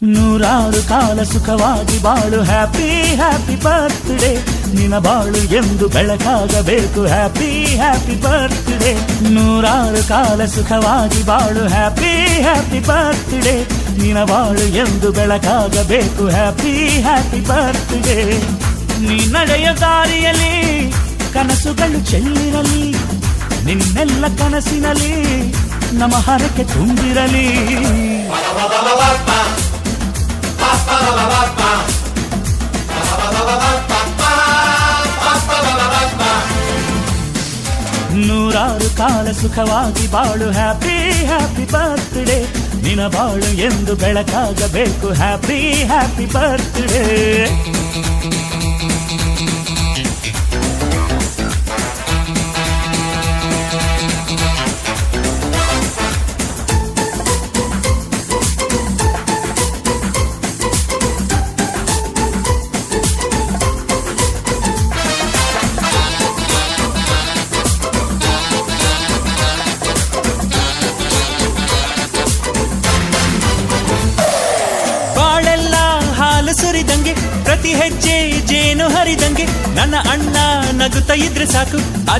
ನೂರಾರು ಕಾಲ ಸುಖವಾಗಿ ಬಾಳು ಹ್ಯಾಪಿ ಹ್ಯಾಪಿ ಬರ್ತ್ಡೇ ನಿನ ಬಾಳು ಎಂದು ಬೆಳಕಾಗಬೇಕು ಹ್ಯಾಪಿ ಹ್ಯಾಪಿ ಬರ್ತ್ಡೇ ನೂರಾರು ಕಾಲ ಸುಖವಾಗಿ ಬಾಳು ಹ್ಯಾಪಿ ಹ್ಯಾಪಿ ಬರ್ತ್ಡೇ ನಿನ ಬಾಳು ಎಂದು ಬೆಳಕಾಗಬೇಕು ಹ್ಯಾಪಿ ಹ್ಯಾಪಿ ಬರ್ತ್ಡೇ ನೀ ನಡೆಯ ದಾರಿಯಲ್ಲಿ ಕನಸುಗಳು ಚೆಲ್ಲಿರಲಿ ನಿನ್ನೆಲ್ಲ ಕನಸಿನಲ್ಲಿ ನಮ್ಮ ಹರಕೆ ತುಂಬಿರಲಿ ನೂರಾರು ಕಾಲ ಸುಖವಾಗಿ ಬಾಳು ಹ್ಯಾಪಿ ಹ್ಯಾಪಿ ಬರ್ತ್ಡೇ ನಿನ ಬಾಳು ಎಂದು ಬೆಳಕಾಗಬೇಕು ಹ್ಯಾಪಿ ಹ್ಯಾಪಿ ಬರ್ತ್ಡೇ ಸುರಿದಂಗೆ ಪ್ರತಿ ಹೆಜ್ಜೆ ಜೇನು ಹರಿದಂಗೆ ನನ್ನ ಅಣ್ಣ ನಗುತ್ತಾ ಇದ್ರೆ ಸಾಕು ಅದೇ